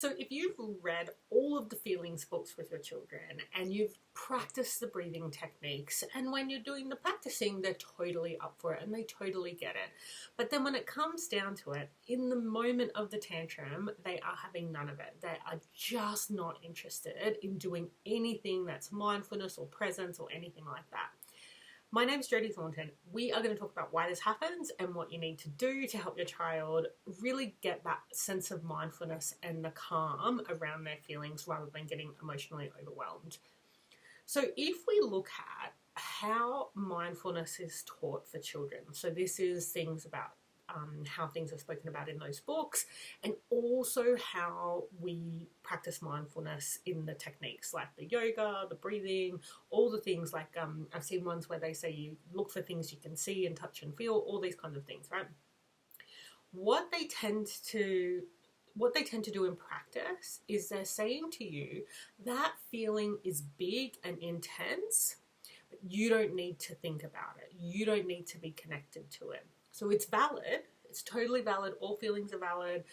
So if you've read all of the feelings books with your children and you've practiced the breathing techniques, and when you're doing the practicing, they're totally up for it and they totally get it. But then when it comes down to it, in the moment of the tantrum, they are having none of it. They are just not interested in doing anything that's mindfulness or presence or anything like that. My name's Jodie Thornton. We are going to talk about why this happens and what you need to do to help your child really get that sense of mindfulness and the calm around their feelings rather than getting emotionally overwhelmed. So if we look at how mindfulness is taught for children, so this is things about how things are spoken about in those books, and also how we practice mindfulness in the techniques like the yoga, the breathing, all the things like I've seen ones where they say you look for things you can see and touch and feel, all these kinds of things, right? What they tend to do in practice is they're saying to you that feeling is big and intense, but you don't need to think about it. You don't need to be connected to it. So it's valid. It's totally valid. All feelings are valid.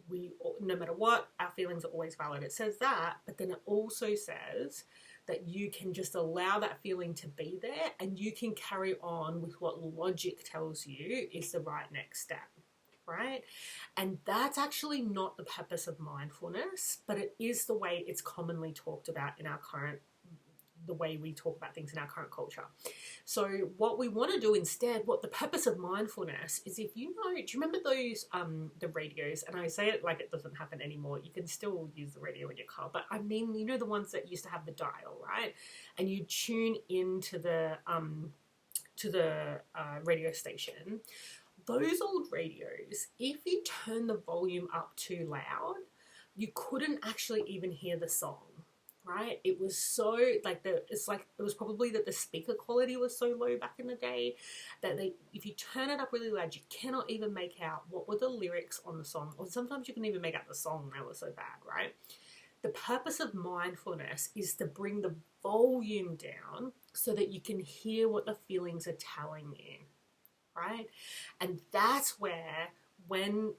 No matter what, our feelings are always valid. It says that, but then it also says that you can just allow that feeling to be there and you can carry on with what logic tells you is the right next step, right? And that's actually not the purpose of mindfulness, but it is the way it's commonly talked about in the way we talk about things in our current culture. So what we want to do instead, what the purpose of mindfulness is, if you know, do you remember those, the radios? And I say it like it doesn't happen anymore. You can still use the radio in your car, but I mean, you know, the ones that used to have the dial, right? And you tune into the radio station. Those old radios, if you turn the volume up too loud, you couldn't actually even hear the song. Right? It was so it was probably that the speaker quality was so low back in the day that if you turn it up really loud, you cannot even make out what were the lyrics on the song, or sometimes you can even make out the song. They were so bad, right? The purpose of mindfulness is to bring the volume down so that you can hear what the feelings are telling you, right? And that's where, when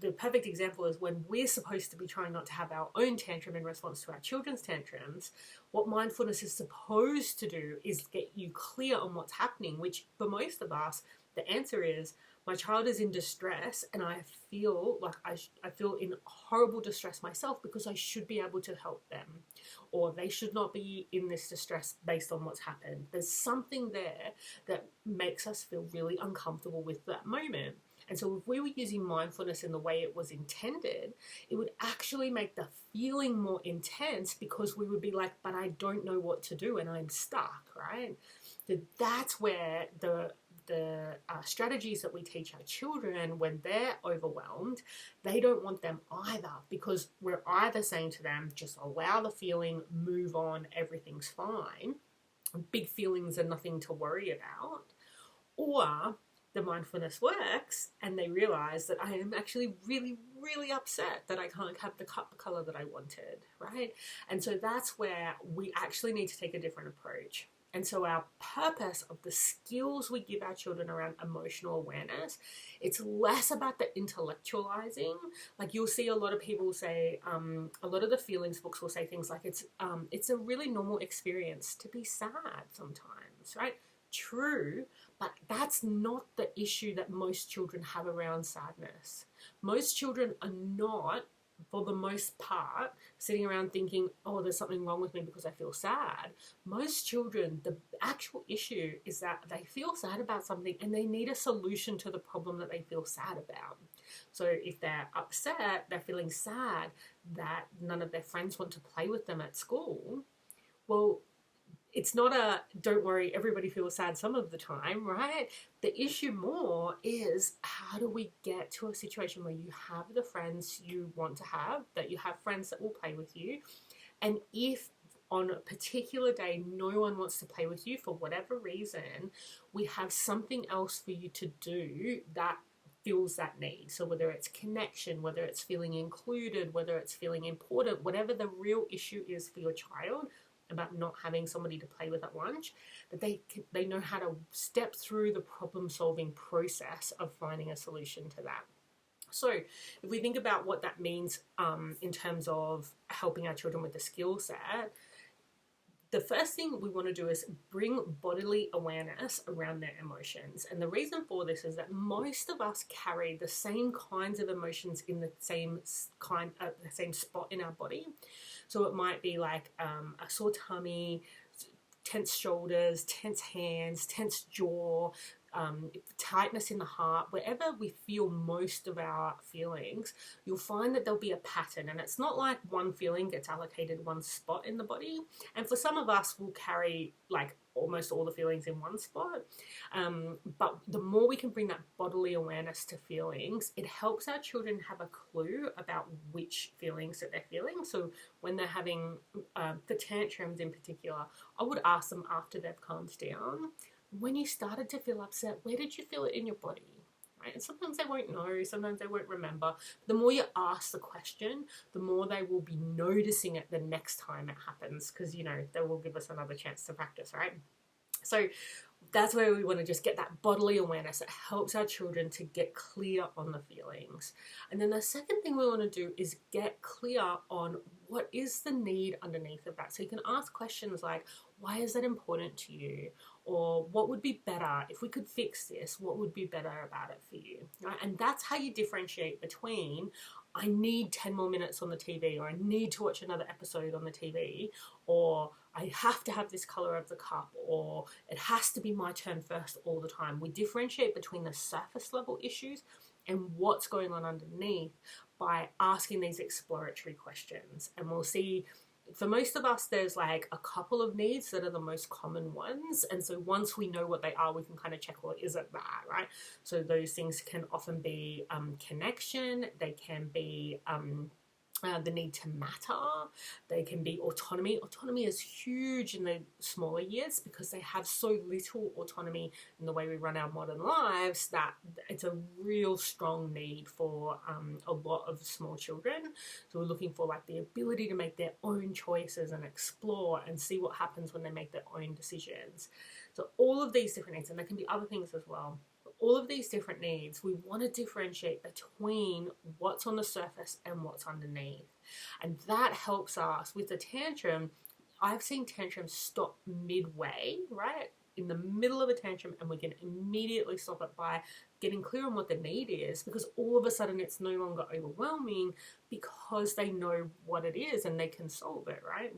the perfect example is when we're supposed to be trying not to have our own tantrum in response to our children's tantrums, what mindfulness is supposed to do is get you clear on what's happening, which for most of us, the answer is, my child is in distress and I feel like I feel in horrible distress myself because I should be able to help them, or they should not be in this distress based on what's happened. There's something there that makes us feel really uncomfortable with that moment. And so if we were using mindfulness in the way it was intended, it would actually make the feeling more intense because we would be like, but I don't know what to do and I'm stuck, right? So that's where the strategies that we teach our children when they're overwhelmed, they don't want them either, because we're either saying to them, just allow the feeling, move on, everything's fine, big feelings are nothing to worry about, or the mindfulness works and they realize that I am actually really, really upset that I can't have the cup color that I wanted, right? And so that's where we actually need to take a different approach. And so our purpose of the skills we give our children around emotional awareness, it's less about the intellectualizing. Like you'll see a lot of people say, a lot of the feelings books will say things like it's a really normal experience to be sad sometimes, right? True, but that's not the issue that most children have around sadness. Most children are not, for the most part, sitting around thinking, oh, there's something wrong with me because I feel sad. Most children, the actual issue is that they feel sad about something and they need a solution to the problem that they feel sad about. So if they're upset, they're feeling sad that none of their friends want to play with them at school, well, it's not a, don't worry, everybody feels sad some of the time, right? The issue more is, how do we get to a situation where you have the friends you want to have, that you have friends that will play with you, and if on a particular day no one wants to play with you for whatever reason, we have something else for you to do that fills that need. So whether it's connection, whether it's feeling included, whether it's feeling important, whatever the real issue is for your child, about not having somebody to play with at lunch, that they know how to step through the problem-solving process of finding a solution to that. So if we think about what that means in terms of helping our children with the skill set, the first thing we want to do is bring bodily awareness around their emotions. And the reason for this is that most of us carry the same kinds of emotions in the same spot in our body. So it might be like a sore tummy, tense shoulders, tense hands, tense jaw, tightness in the heart. Wherever we feel most of our feelings, you'll find that there'll be a pattern, and it's not like one feeling gets allocated one spot in the body. And for some of us, we'll carry like almost all the feelings in one spot, but the more we can bring that bodily awareness to feelings, it helps our children have a clue about which feelings that they're feeling. So when they're having the tantrums in particular, I would ask them after they've calmed down, when you started to feel upset, where did you feel it in your body? Right? And sometimes they won't know, sometimes they won't remember. The more you ask the question, the more they will be noticing it the next time it happens, because, you know, they will give us another chance to practice, right? So that's where we want to just get that bodily awareness. It helps our children to get clear on the feelings. And then the second thing we want to do is get clear on what is the need underneath of that. So you can ask questions like, why is that important to you? Or what would be better if we could fix this? What would be better about it for you? Right? And that's how you differentiate between, I need 10 more minutes on the TV, or I need to watch another episode on the TV, or I have to have this color of the cup, or it has to be my turn first all the time. We differentiate between the surface level issues and what's going on underneath by asking these exploratory questions. And we'll see, for most of us, there's like a couple of needs that are the most common ones. And so once we know what they are, we can kind of check, well, is it that, right? So those things can often be connection. They can be the need to matter. They can be autonomy. Autonomy is huge in the smaller years because they have so little autonomy in the way we run our modern lives that it's a real strong need for a lot of small children. So we're looking for like the ability to make their own choices and explore and see what happens when they make their own decisions. So all of these different needs, and there can be other things as well. All of these different needs, we want to differentiate between what's on the surface and what's underneath. And that helps us with the tantrum. I've seen tantrums stop midway, right? In the middle of a tantrum, and we can immediately stop it by getting clear on what the need is, because all of a sudden it's no longer overwhelming because they know what it is and they can solve it, right?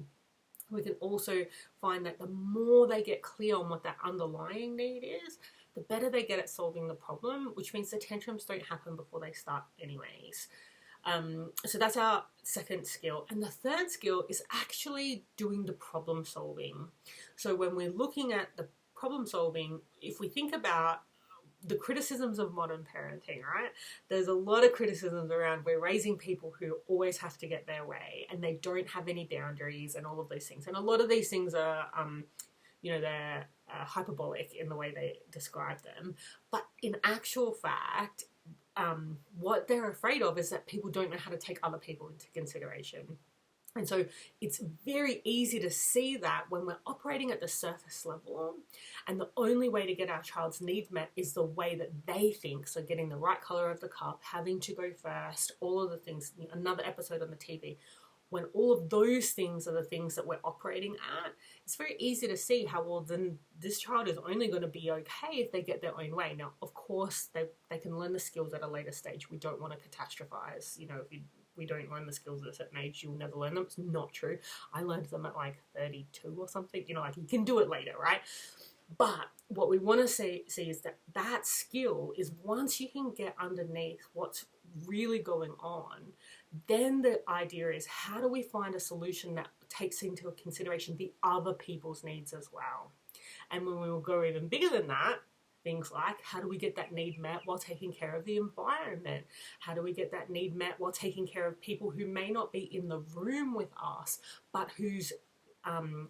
We can also find that the more they get clear on what that underlying need is, the better they get at solving the problem, which means the tantrums don't happen before they start anyways. So that's our second skill. And the third skill is actually doing the problem solving. So when we're looking at the problem solving, if we think about the criticisms of modern parenting, right? There's a lot of criticisms around we're raising people who always have to get their way and they don't have any boundaries and all of those things. And a lot of these things are, they're hyperbolic in the way they describe them. But in actual fact, what they're afraid of is that people don't know how to take other people into consideration. And so it's very easy to see that when we're operating at the surface level, and the only way to get our child's needs met is the way that they think. So getting the right color of the cup, having to go first, all of the things, another episode on the TV. When all of those things are the things that we're operating at, it's very easy to see how, well, then this child is only going to be okay if they get their own way. Now, of course, they can learn the skills at a later stage. We don't want to catastrophize. If we don't learn the skills at a certain age, you'll never learn them. It's not true. I learned them at like 32 or something. You can do it later, right? But what we want to see is that skill is, once you can get underneath what's really going on, then the idea is, how do we find a solution that takes into consideration the other people's needs as well? And when we will go even bigger than that, things like, how do we get that need met while taking care of the environment? How do we get that need met while taking care of people who may not be in the room with us, but whose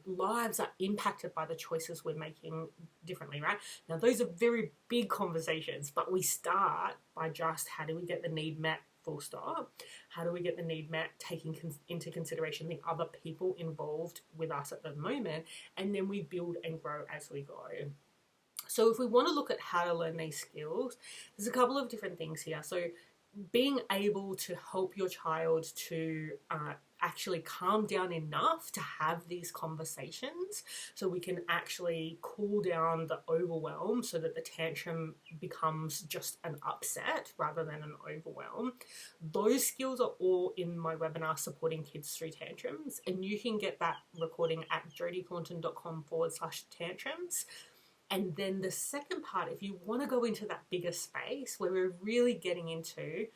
lives are impacted by the choices we're making differently, right? Now, those are very big conversations, but we start by just, how do we get the need met, full stop? How do we get the need met, taking into consideration the other people involved with us at the moment? And then we build and grow as we go. So if we want to look at how to learn these skills, there's a couple of different things here. So being able to help your child to actually calm down enough to have these conversations so we can actually cool down the overwhelm so that the tantrum becomes just an upset rather than an overwhelm. Those skills are all in my webinar, Supporting Kids Through Tantrums, and you can get that recording at jodiecaunton.com/tantrums. And then the second part, if you want to go into that bigger space where we're really getting into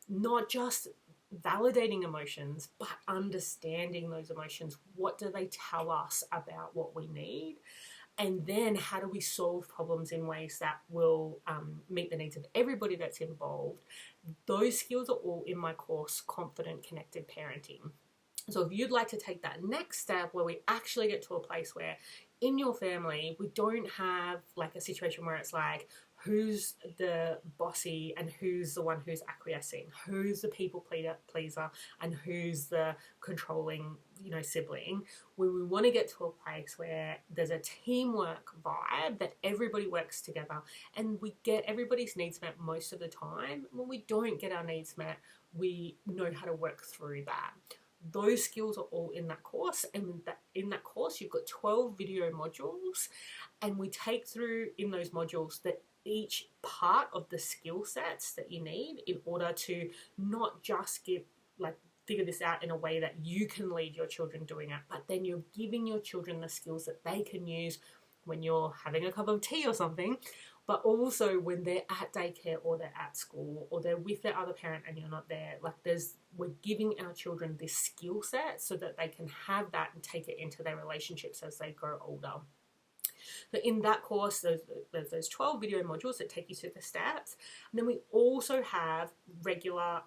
not just validating emotions, but understanding those emotions. What do they tell us about what we need? And then how do we solve problems in ways that will meet the needs of everybody that's involved? Those skills are all in my course, Confident Connected Parenting. So if you'd like to take that next step where we actually get to a place where in your family, we don't have like a situation where it's like, who's the bossy and who's the one who's acquiescing, who's the people pleaser and who's the controlling, sibling. Where we want to get to a place where there's a teamwork vibe, that everybody works together and we get everybody's needs met most of the time. When we don't get our needs met, we know how to work through that. Those skills are all in that course, and in that course you've got 12 video modules, and we take through in those modules that each part of the skill sets that you need in order to not just figure this out in a way that you can lead your children doing it, but then you're giving your children the skills that they can use when you're having a cup of tea or something, but also when they're at daycare or they're at school or they're with their other parent and you're not there. We're giving our children this skill set so that they can have that and take it into their relationships as they grow older. So in that course, there's those 12 video modules that take you through the steps. And then we also have regular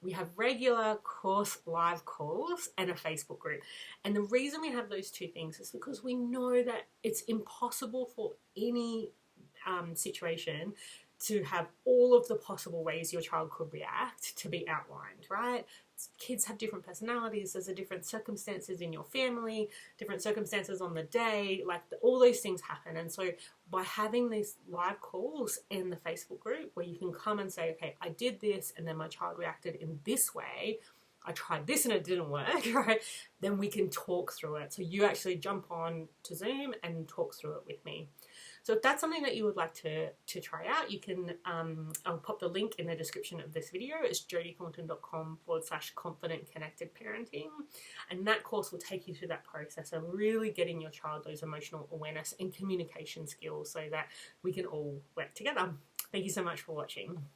we have regular course live calls and a Facebook group. And the reason we have those two things is because we know that it's impossible for any situation to have all of the possible ways your child could react to be outlined, right? Kids have different personalities. There's different circumstances in your family, different circumstances on the day, all those things happen. And so by having these live calls in the Facebook group where you can come and say, okay, I did this and then my child reacted in this way, I tried this and it didn't work, right? Then we can talk through it. So you actually jump on to Zoom and talk through it with me. So if that's something that you would like to try out, you can, I'll pop the link in the description of this video. It's jodiecaunton.com/confident connected parenting. And that course will take you through that process of really getting your child those emotional awareness and communication skills so that we can all work together. Thank you so much for watching.